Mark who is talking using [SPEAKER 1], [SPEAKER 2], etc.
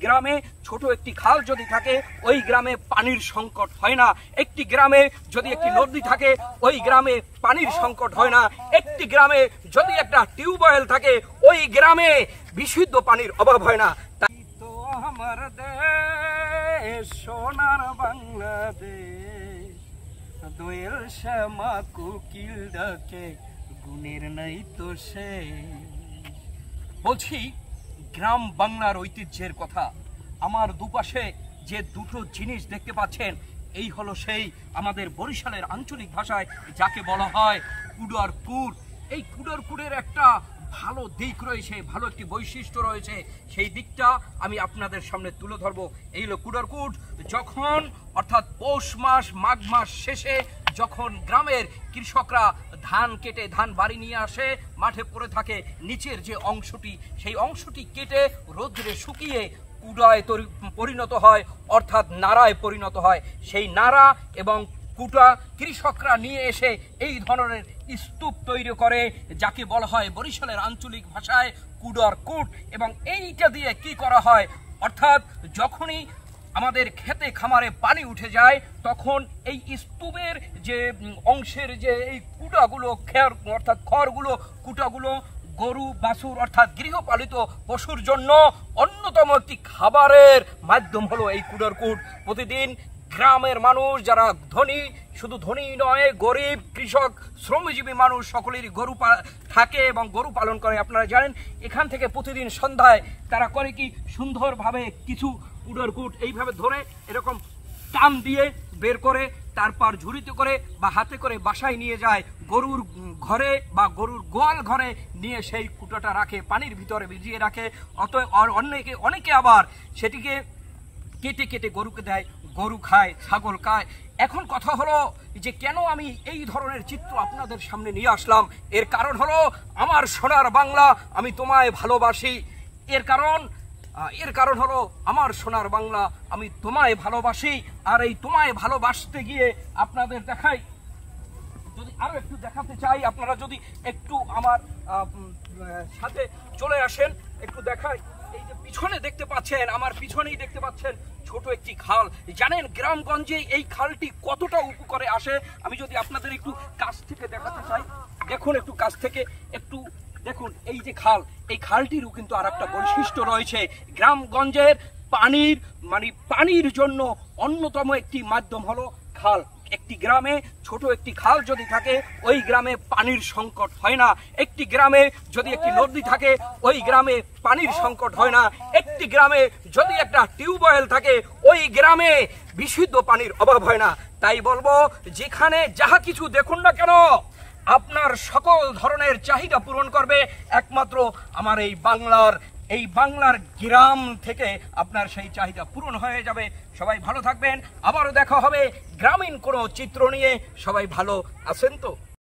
[SPEAKER 1] গ্রামে ছোট একটি খাল যদি থাকে ওই গ্রামে পানির সংকট হয় না। একটি গ্রামে যদি একটি নদী থাকে ওই গ্রামে পানির সংকট হয় না। একটি গ্রামে যদি একটা টিউবওয়েল থাকে ওই গ্রামে বিশুদ্ধ পানির অভাব হয় না। তাই তো আমার দেশ সোনার বাংলাদেশ, দোয়েল শ্যামা কোকিল ডাকে গুণের নাই তো সে। বলছি গ্রাম বাংলার ঐতিহ্যের কথা। আমার দুপাশে যে দুটো জিনিস দেখতে পাচ্ছেন এই হলো সেই আমাদের বরিশালের আঞ্চলিক ভাষায় যাকে বলা হয় কুডার কুট। এই কুডার কুটের একটা ভালো দিক রয়েছে, ভালো একটি বৈশিষ্ট্য রয়েছে, সেই দিকটা আমি আপনাদের সামনে তুলে ধরবো। এই হলো কুডার কুট। যখন অর্থাৎ পৌষ মাস মাঘ মাস শেষে যখন গ্রামের কৃষকরা ধান কেটে ধান বাড়ি নিয়ে আসে, মাঠে পড়ে থাকে নিচের যে অংশটি, সেই অংশটি কেটে রোদ্রে শুকিয়ে কুড়ায় পরিণত হয়, অর্থাৎ নাড়ায় পরিণত হয়। সেই নাড়া এবং কুটা কৃষকরা নিয়ে এসে এই ধরনের স্তূপ তৈরি করে যাকে বলা হয় বরিশালের আঞ্চলিক ভাষায় কুডার কুট। এবং এইটা দিয়ে কি করা হয়, অর্থাৎ যখনই আমাদের খেতে খামারে পানি উঠে যায় তখন এই স্তূপের যে অংশের যে এই কুটাগুলো অর্থাৎ খড়গুলো কুটাগুলো গরু বাছুর অর্থাৎ গৃহপালিত পশুর জন্য অন্যতম একটি খাবারের মাধ্যম হলো এই কুডার কুট। প্রতিদিন গ্রামের মানুষ যারা ধনী, শুধু ধনী নয়, গরিব, কৃষক, শ্রমজীবী মানুষ সকলেরই গরু থাকে এবং গরু পালন করে। আপনারা জানেন এখান থেকে প্রতিদিন সন্ধ্যায় তারা করে কি সুন্দরভাবে কিছু কুডার কুট এইভাবে ধরে এরকম টান দিয়ে বের করে তারপর ঝুড়িতে করে বা হাতে করে বাসায় নিয়ে যায়, গরুর ঘরে বা গরুর গোয়াল ঘরে নিয়ে সেই কুটাটা রাখে, পানির ভিতরে ভিজিয়ে রাখে। অনেকে আবার সেটিকে কেটে কেটে গরুকে দেয়, গরু খায়, ছাগল খায়। এখন কথা হলো যে কেন আমি এই ধরনের চিত্র আপনাদের সামনে নিয়ে আসলাম, এর কারণ হলো আমার সোনার বাংলা আমি তোমায় ভালোবাসি। এর কারণ হলো আমার সোনার বাংলা আমি তোমায় ভালোবাসি। আর এই তোমায় ভালোবাসতে গিয়ে আপনাদের দেখাই, যদি আরো একটু দেখাতে চাই, আপনারা যদি একটু আমার সাথে চলে আসেন একটু দেখাই। এই যে পিছনে দেখতে পাচ্ছেন, আমার পিছনেই দেখতে পাচ্ছেন ছোট একটি খাল। জানেন গ্রামগঞ্জে এই খালটি কতটা উপকারে আসে, আমি যদি আপনাদের একটু কাছ থেকে দেখাতে চাই, দেখুন একটু কাছ থেকে একটু দেখুন। এই যে খাল, এই খালটিরও কিন্তু আর একটা বৈশিষ্ট্য রয়েছে। গ্রামগঞ্জের পানির জন্য অন্যতম একটি মাধ্যম হলো খাল। একটি গ্রামে ছোট একটি খাল যদি থাকে ওই গ্রামে পানির সংকট হয় না। একটি গ্রামে যদি একটি নদী থাকে ওই গ্রামে পানির সংকট হয় না। একটি গ্রামে যদি একটা টিউবওয়েল থাকে ওই গ্রামে বিশুদ্ধ পানির অভাব হয় না। তাই বলবো যেখানে যাহা কিছু দেখুন না কেন আপনার সকল ধরনের চাহিদা পূরণ করবে একমাত্র আমার এই বাংলার গ্রাম থেকে আপনার সেই চাহিদা পূরণ হয়ে যাবে। সবাই ভালো থাকবেন, আবারও দেখা হবে গ্রামীণ কোনো চিত্র নিয়ে। সবাই ভালো আছেন তো?